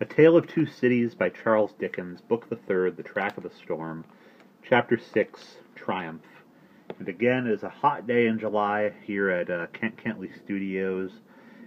A Tale of Two Cities by Charles Dickens, Book the Third, The Track of the Storm, Chapter 6, Triumph. And again, it is a hot day in July here at Kent Kentley Studios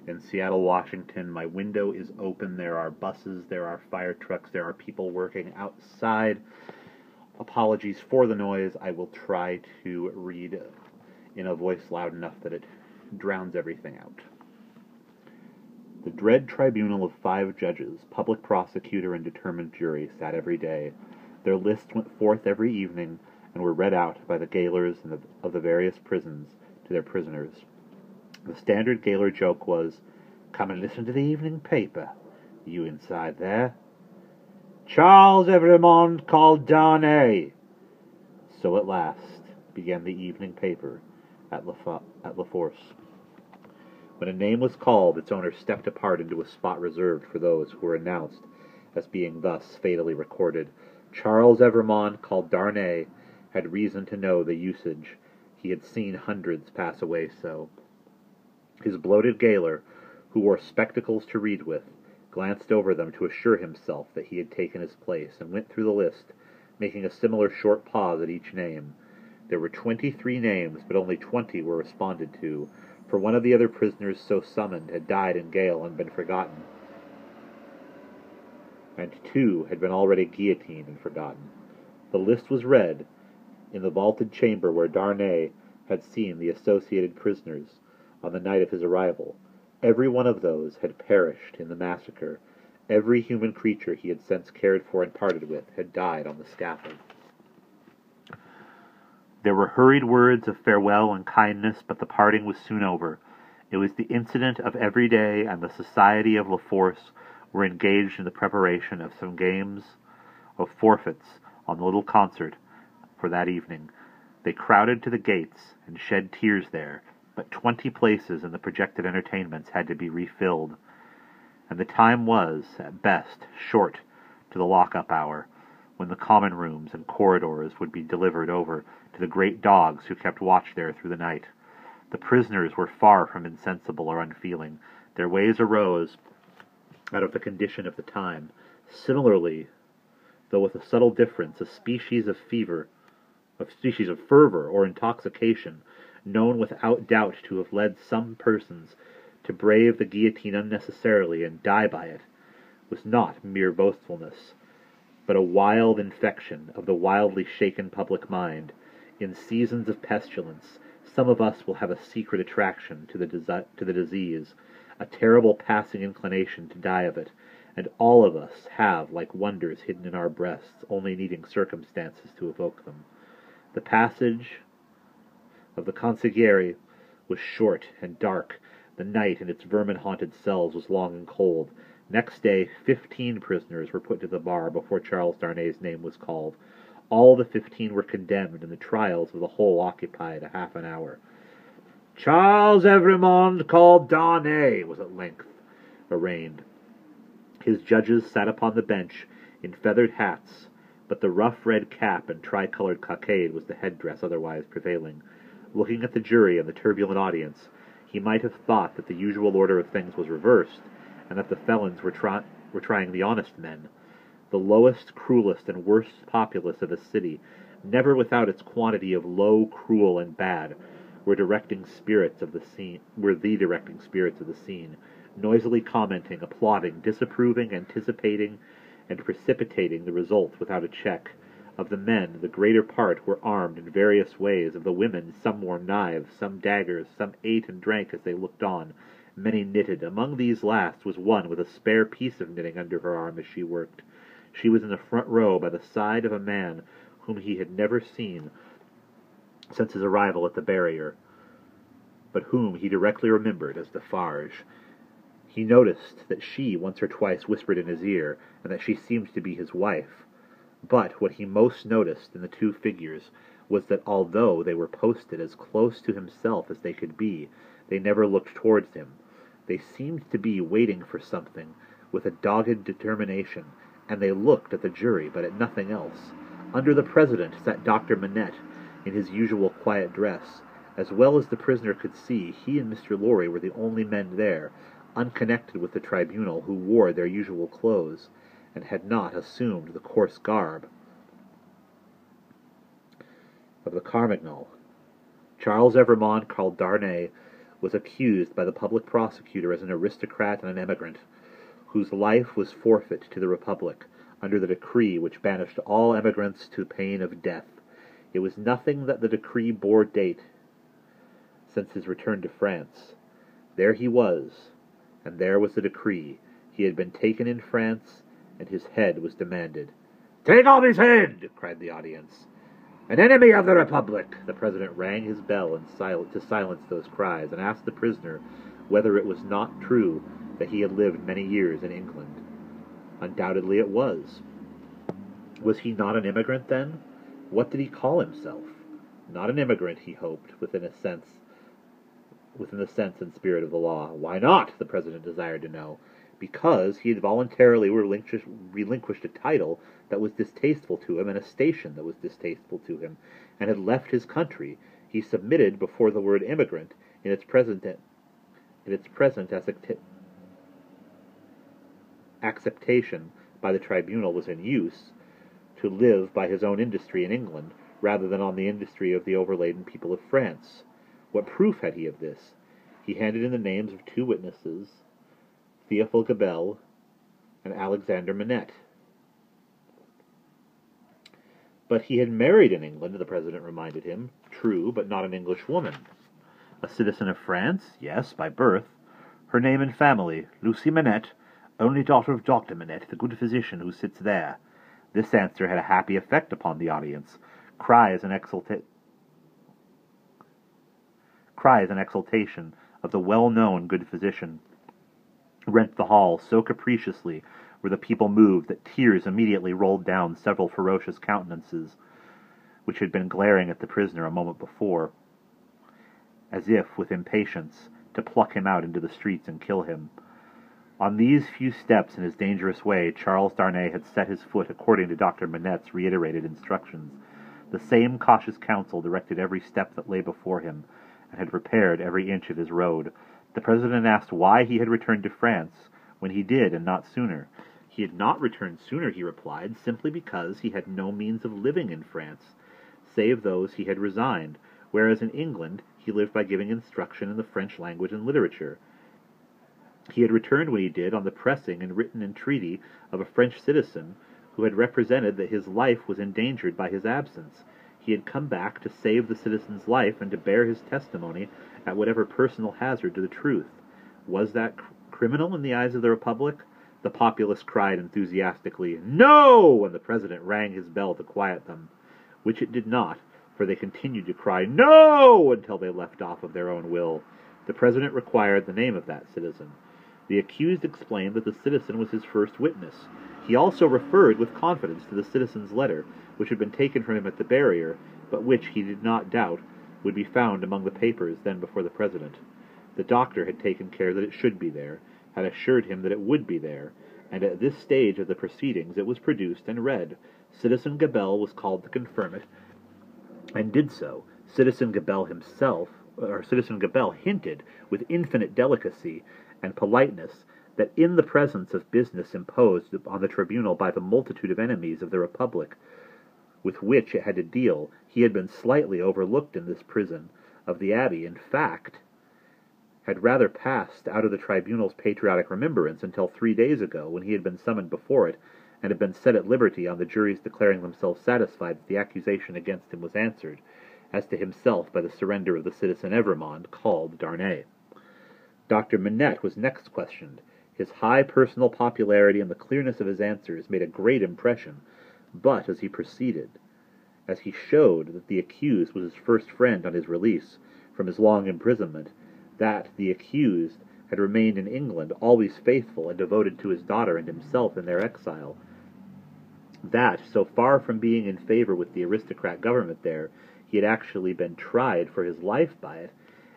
in Seattle, Washington. My window is open. There are buses, there are fire trucks, there are people working outside. Apologies for the noise. I will try to read in a voice loud enough that it drowns everything out. The dread tribunal of 5 judges, public prosecutor and determined jury, sat every day. Their lists went forth every evening, and were read out by the gaolers of the various prisons to their prisoners. The standard gaoler joke was, "Come and listen to the evening paper, you inside there. Charles Evrémonde called Darnay." So at last began the evening paper at La Force. When a name was called, its owner stepped apart into a spot reserved for those who were announced as being thus fatally recorded. Charles Evrémonde, called Darnay, had reason to know the usage. He had seen hundreds pass away so. His bloated gaoler, who wore spectacles to read with, glanced over them to assure himself that he had taken his place, and went through the list, making a similar short pause at each name. There were 23 names, but only 20 were responded to, for one of the other prisoners so summoned had died in gaol and been forgotten, and 2 had been already guillotined and forgotten. The list was read in the vaulted chamber where Darnay had seen the associated prisoners on the night of his arrival. Every one of those had perished in the massacre. Every human creature he had since cared for and parted with had died on the scaffold. There were hurried words of farewell and kindness, but the parting was soon over. It was the incident of every day, and the society of La Force were engaged in the preparation of some games of forfeits on the little concert for that evening. They crowded to the gates and shed tears there, but 20 places in the projected entertainments had to be refilled, and the time was, at best, short to the lock-up hour, when the common rooms and corridors would be delivered over to the great dogs who kept watch there through the night. The prisoners were far from insensible or unfeeling. Their ways arose out of the condition of the time. Similarly, though with a subtle difference, a species of fervor or intoxication, known without doubt to have led some persons to brave the guillotine unnecessarily and die by it, was not mere boastfulness, but a wild infection of the wildly shaken public mind. In seasons of pestilence, some of us will have a secret attraction to the disease, a terrible passing inclination to die of it, and all of us have, like wonders hidden in our breasts, only needing circumstances to evoke them. The passage of the consigliere was short and dark. The night in its vermin-haunted cells was long and cold. Next day, 15 prisoners were put to the bar before Charles Darnay's name was called. All the 15 were condemned, and the trials of the whole occupied a half an hour. Charles Evrémonde, called Darnay, was at length arraigned. His judges sat upon the bench in feathered hats, but the rough red cap and tricolored cockade was the headdress otherwise prevailing. Looking at the jury and the turbulent audience, he might have thought that the usual order of things was reversed, and that the felons were trying the honest men. The lowest, cruelest, and worst populace of a city, never without its quantity of low, cruel, and bad, were the directing spirits of the scene, noisily commenting, applauding, disapproving, anticipating, and precipitating the result without a check. Of the men, the greater part were armed in various ways. Of the women, some wore knives, some daggers, some ate and drank as they looked on. Many knitted. Among these last was one with a spare piece of knitting under her arm as she worked. She was in the front row by the side of a man whom he had never seen since his arrival at the barrier, but whom he directly remembered as Defarge. He noticed that she once or twice whispered in his ear, and that she seemed to be his wife. But what he most noticed in the 2 figures was that although they were posted as close to himself as they could be, they never looked towards him. They seemed to be waiting for something with a dogged determination, and they looked at the jury, but at nothing else. Under the president sat Dr. Manette, in his usual quiet dress. As well as the prisoner could see, he and Mr. Lorry were the only men there. unconnected with the tribunal, who wore their usual clothes, and had not assumed the coarse garb of the Carmagnole. Charles Evrémonde, called Darnay, was accused by the public prosecutor as an aristocrat and an emigrant, whose life was forfeit to the Republic under the decree which banished all emigrants to pain of death. It was nothing that the decree bore date since his return to France. There he was, and there was the decree. He had been taken in France, and his head was demanded. "Take off his head!" cried the audience. "An enemy of the Republic!" The president rang his bell to silence those cries, and asked the prisoner whether it was not true that he had lived many years in England. Undoubtedly it was. Was he not an immigrant, then? What did he call himself? Not an immigrant, he hoped, within the sense and spirit of the law. Why not? The president desired to know. Because he had voluntarily relinquished a title that was distasteful to him and a station that was distasteful to him, and had left his country. He submitted before the word immigrant, in its present acceptation by the tribunal was in use, to live by his own industry in England, rather than on the industry of the overladen people of France. What proof had he of this? He handed in the names of 2 witnesses, Théophile Gabelle and Alexander Manette. But he had married in England, the president reminded him. True, but not an English woman. A citizen of France? Yes, by birth. Her name and family, Lucy Manette, only daughter of Dr. Manette, the good physician who sits there. This answer had a happy effect upon the audience. Cries and exultation of the well-known good physician rent the hall so capriciously were the people moved that tears immediately rolled down several ferocious countenances which had been glaring at the prisoner a moment before, as if with impatience to pluck him out into the streets and kill him. On these few steps in his dangerous way, Charles Darnay had set his foot according to Dr. Manette's reiterated instructions. The same cautious counsel directed every step that lay before him, and had prepared every inch of his road. The president asked why he had returned to France when he did, and not sooner. He had not returned sooner, he replied, simply because he had no means of living in France, save those he had resigned, whereas in England he lived by giving instruction in the French language and literature. He had returned when he did on the pressing and written entreaty of a French citizen who had represented that his life was endangered by his absence. He had come back to save the citizen's life and to bear his testimony at whatever personal hazard to the truth. Was that criminal in the eyes of the Republic? The populace cried enthusiastically, "No!" and the president rang his bell to quiet them, which it did not, for they continued to cry, "No!" until they left off of their own will. The president required the name of that citizen. The accused explained that the citizen was his first witness. He also referred with confidence to the citizen's letter, which had been taken from him at the barrier, but which, he did not doubt, would be found among the papers then before the president. The doctor had taken care that it should be there, had assured him that it would be there, and at this stage of the proceedings it was produced and read. Citizen Gabelle was called to confirm it, and did so. Citizen Gabelle hinted with infinite delicacy and politeness that in the presence of business imposed on the tribunal by the multitude of enemies of the Republic with which it had to deal, he had been slightly overlooked in this prison of the Abbey. In fact, had rather passed out of the tribunal's patriotic remembrance until 3 days ago, when he had been summoned before it, and had been set at liberty on the jury's declaring themselves satisfied that the accusation against him was answered, as to himself by the surrender of the citizen Evrémonde, called Darnay. Dr. Manette was next questioned. His high personal popularity and the clearness of his answers made a great impression, but as he proceeded, as he showed that the accused was his first friend on his release from his long imprisonment, that the accused had remained in England always faithful and devoted to his daughter and himself in their exile, that, so far from being in favor with the aristocrat government there, he had actually been tried for his life by it,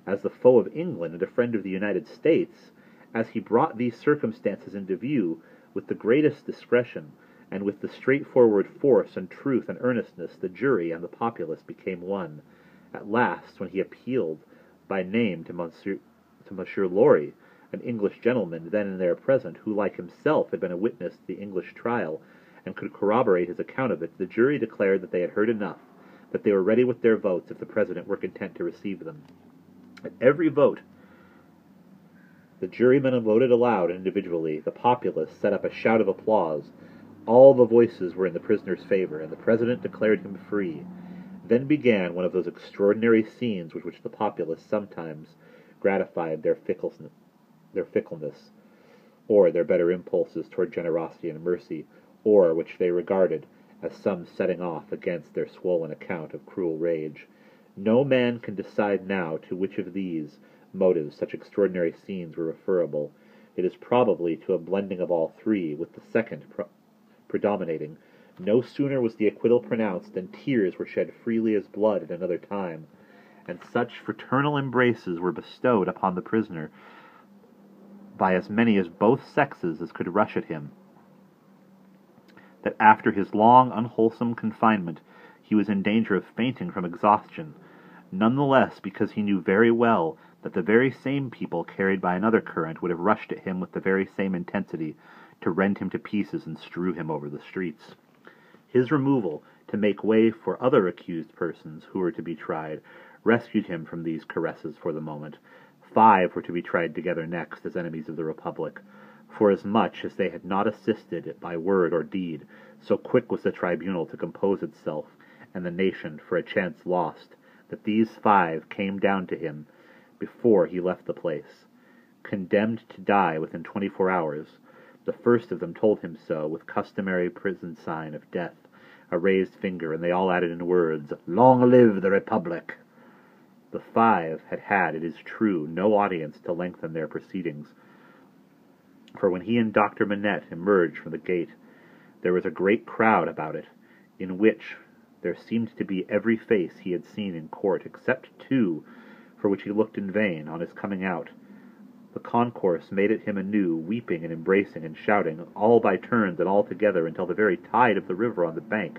as the foe of England and a friend of the United States. As he brought these circumstances into view with the greatest discretion, and with the straightforward force and truth and earnestness, the jury and the populace became one. At last, when he appealed by name to Monsieur Laurie, an English gentleman then and there present, who like himself had been a witness to the English trial, and could corroborate his account of it, the jury declared that they had heard enough, that they were ready with their votes if the President were content to receive them. At every vote, the jurymen voted aloud and individually. The populace set up a shout of applause. All the voices were in the prisoner's favor, and the President declared him free. Then began one of those extraordinary scenes with which the populace sometimes gratified their fickleness, or their better impulses toward generosity and mercy, or which they regarded as some setting off against their swollen account of cruel rage. No man can decide now to which of these motives such extraordinary scenes were referable. It is probably to a blending of all three, with the second predominating. No sooner was the acquittal pronounced than tears were shed freely as blood at another time, and such fraternal embraces were bestowed upon the prisoner by as many of both sexes as could rush at him, that after his long, unwholesome confinement he was in danger of fainting from exhaustion, none the less because he knew very well that the very same people carried by another current would have rushed at him with the very same intensity to rend him to pieces and strew him over the streets. His removal, to make way for other accused persons who were to be tried, rescued him from these caresses for the moment. 5 were to be tried together next as enemies of the Republic, forasmuch as they had not assisted it by word or deed, so quick was the tribunal to compose itself, and the nation for a chance lost, that these 5 came down to him before he left the place, condemned to die within 24 hours. The first of them told him so, with customary prison sign of death, a raised finger, and they all added in words, "Long live the Republic!" The 5 had had, it is true, no audience to lengthen their proceedings, for when he and Dr. Manette emerged from the gate, there was a great crowd about it, in which there seemed to be every face he had seen in court, except 2, for which he looked in vain on his coming out. The concourse made at him anew, weeping and embracing and shouting, all by turns and all together, until the very tide of the river on the bank,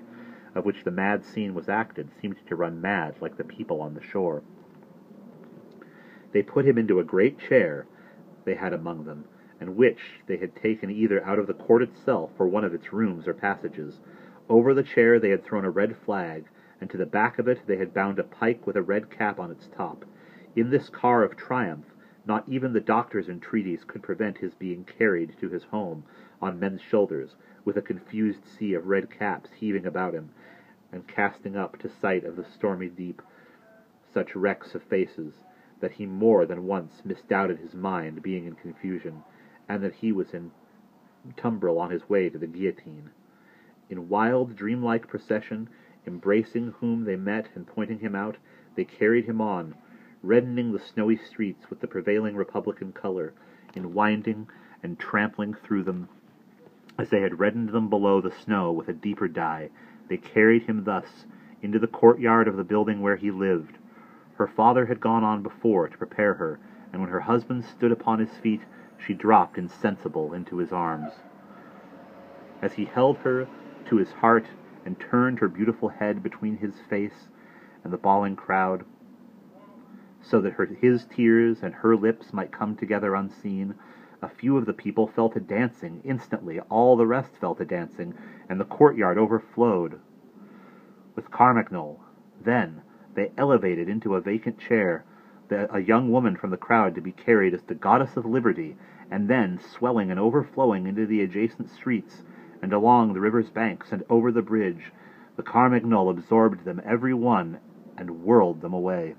of which the mad scene was acted, seemed to run mad like the people on the shore. They put him into a great chair they had among them, and which they had taken either out of the court itself or one of its rooms or passages. Over the chair they had thrown a red flag, and to the back of it they had bound a pike with a red cap on its top. In this car of triumph, not even the doctor's entreaties could prevent his being carried to his home on men's shoulders, with a confused sea of red caps heaving about him, and casting up to sight of the stormy deep such wrecks of faces, that he more than once misdoubted his mind being in confusion, and that he was in tumbril on his way to the guillotine. In wild, dreamlike procession, embracing whom they met and pointing him out, they carried him on, reddening the snowy streets with the prevailing Republican color, in winding and trampling through them, as they had reddened them below the snow with a deeper dye. They carried him thus into the courtyard of the building where he lived. Her father had gone on before to prepare her, and when her husband stood upon his feet, she dropped insensible into his arms. As he held her to his heart and turned her beautiful head between his face and the bawling crowd, so that his tears and her lips might come together unseen, a few of the people fell to dancing. Instantly all the rest fell to dancing, and the courtyard overflowed with Carmagnole. Then they elevated into a vacant chair a young woman from the crowd to be carried as the goddess of liberty, and then, swelling and overflowing into the adjacent streets, and along the river's banks, and over the bridge, the Carmagnole absorbed them every one, and whirled them away.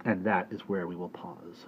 And that is where we will pause.